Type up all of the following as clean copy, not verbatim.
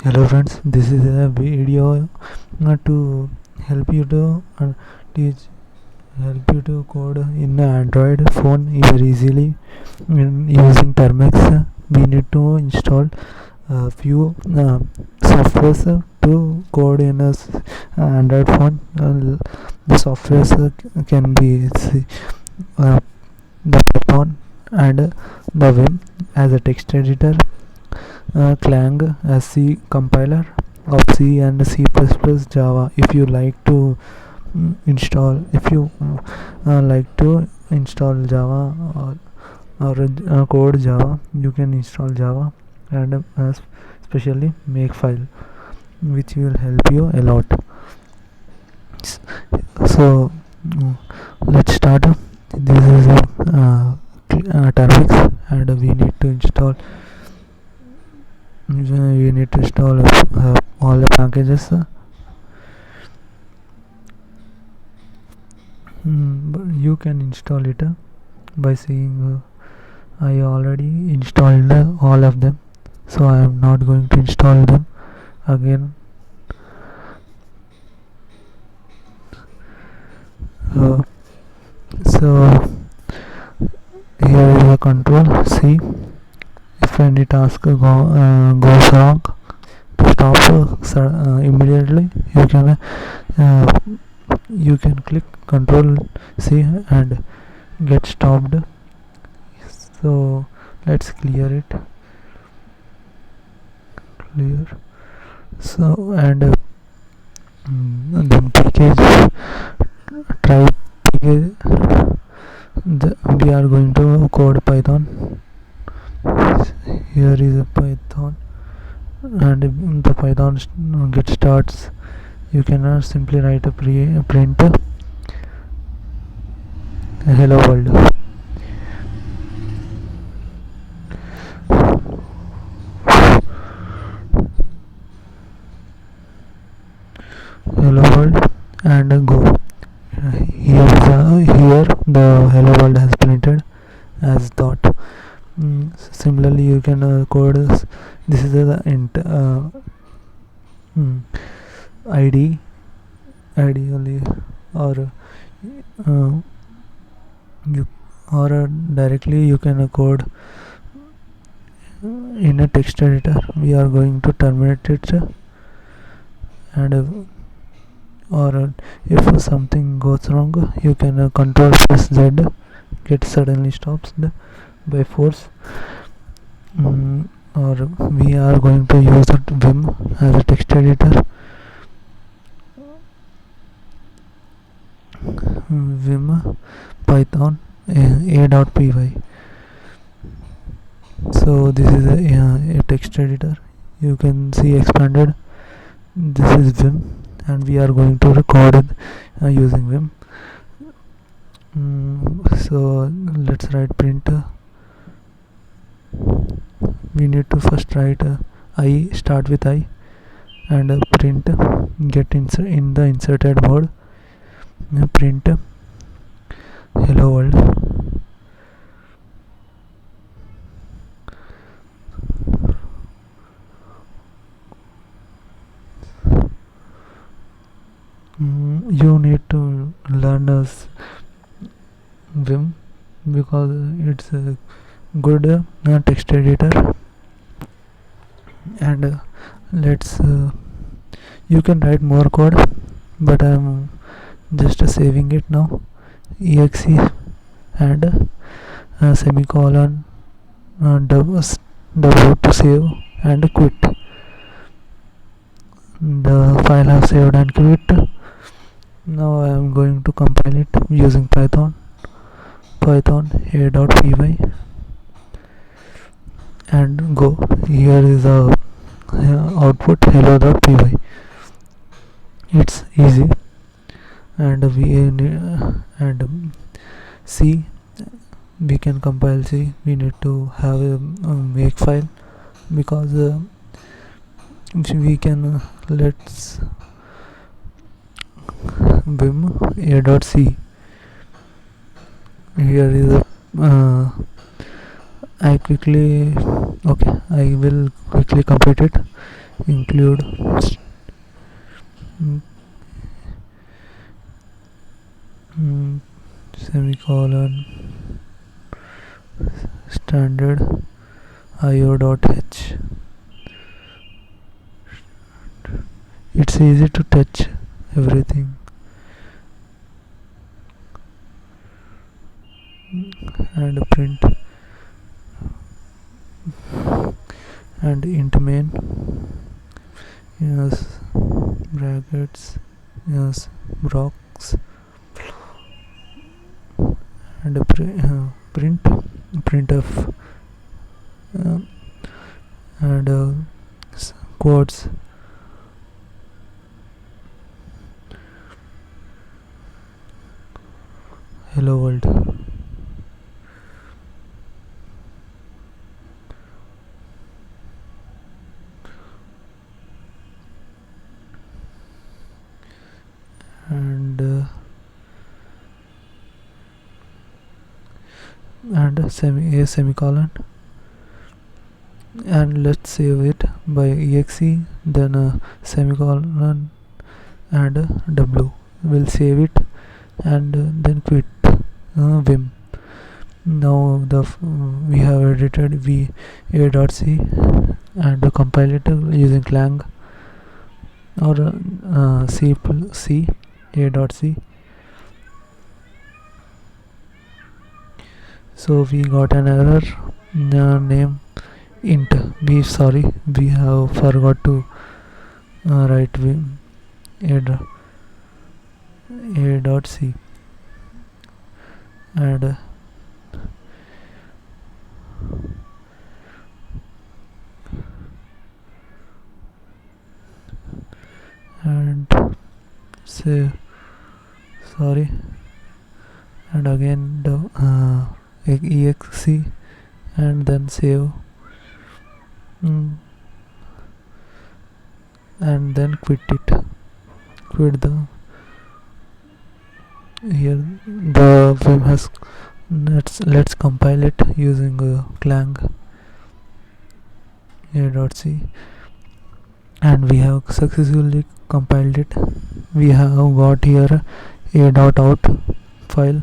Hello friends, this is a video to help you to teach help you to code in Android phone very easily using Termex. We need to install a few softwares to code in a Android phone. The softwares can be uh, the Python and the Vim as a text editor, Clang as C compiler of C and C++ Java. If you like to install, if you like to install Java or code Java, you can install Java and especially Makefile, which will help you a lot. So let's start. This is a Termix, and we need to install all the packages. But you can install it by saying I already installed all of them, so I am not going to install them again. uh, so here is a control C. If any task goes wrong, to stop immediately, uh, you can click control C and get stopped. So let's clear it. Clear. So and then package, try package. We are going to code Python. Here is a Python, and the Python get starts. You can simply write a print hello world. Hello world and go. Here the hello world has printed as dot. Similarly, you can code this is the int id only, or you or directly you can code in a text editor. We are going to terminate it, and or if something goes wrong, you can control press Z, get suddenly stops by force. Or we are going to use Vim as a text editor. Vim Python a.py. So this is a text editor. You can see expanded. This is Vim, and we are going to record using Vim. So let's write print. We need to first write I, start with I, and print, get in the inserted mode, print hello world. You need to learn Vim because it's a good text editor, and let's you can write more code, but I'm just saving it now. Exe and semicolon w to save and quit. The file has saved and quit. Now I am going to compile it using Python a.py, and go. Here is the output hello.py. It's easy, and and C, we can compile C. We need to have a make file, because we can let's vim a.c. Here is a I will quickly complete it. include semicolon standard io.h. It's easy to touch everything. And print and int main, yes, brackets, yes, blocks, and printf, and quotes, hello world. And semicolon, and let's save it by exe, then semicolon and w. We'll save it and then quit vim. Now we have edited va.c and compile it using clang or c a.c. So we got an error, name int. We have forgot to write a.c and say sorry, and again the exe, and then save, and then quit the here the vim has. Let's compile it using clang a.c, and we have successfully compiled it. We have got here a.out file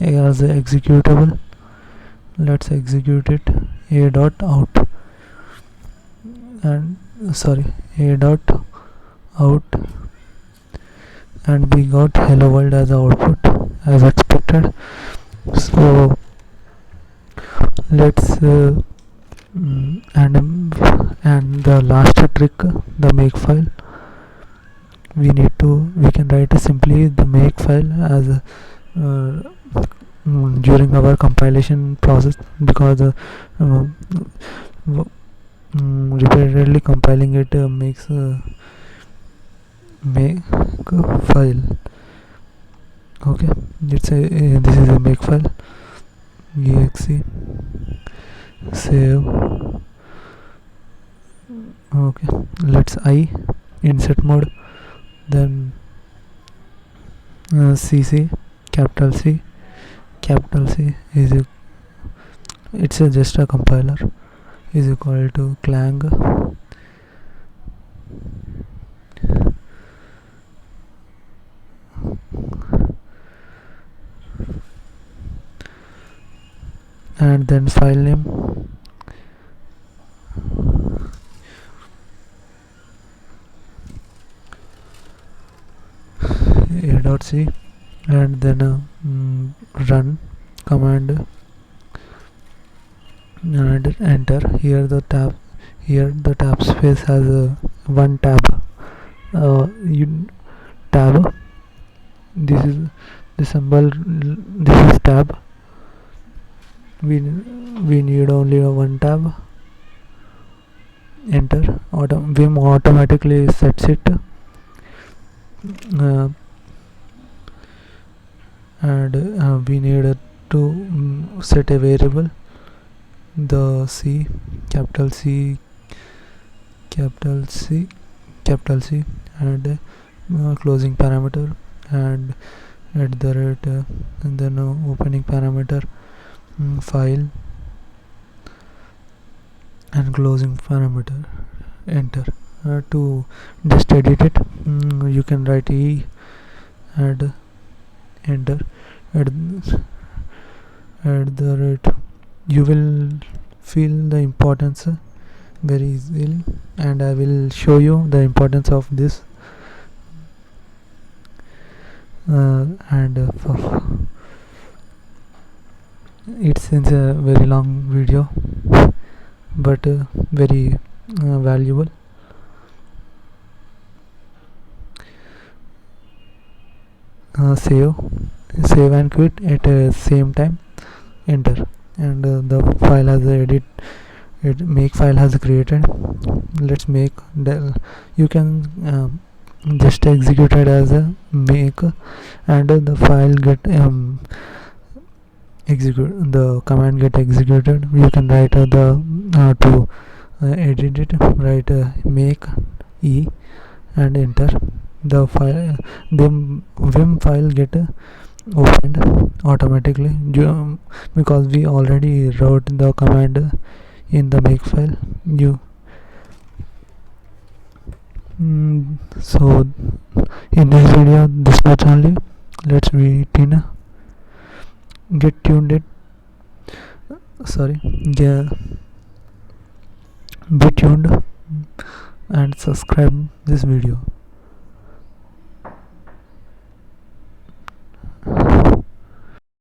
as a executable. Let's execute it. a.out and a.out, and we got hello world as output as expected. So let's and the last trick, the make file. We can write simply the make file as during our compilation process, because repeatedly compiling it makes make file. Okay, let's say this is a make file, exe, save. Okay, let's insert mode, then cc, capital C is it's just a compiler, is equal to clang and then file name a.c, and then run command and enter. Here the tab space has one tab, tab. This is the symbol, this is tab. We need only one tab. Enter. Vim automatically sets it, and we need to set a variable, the capital C, and closing parameter, and at the rate, and then opening parameter, file, and closing parameter. Enter. to just edit it. You can write e and enter at, at the rate. You will feel the importance very easily, and I will show you the importance of this. And it's a very long video, but very valuable. Save and quit at the same time, enter, and the file has make file has created. Let's make the, you can just execute it as a make, and the file get execute, the command get executed. You can write the to edit it, write make e and enter. The file, the vim file get opened automatically, because we already wrote the command in the make file. So in this video this much only. Let's be Tina, get tuned it, sorry, yeah, be tuned and subscribe this video.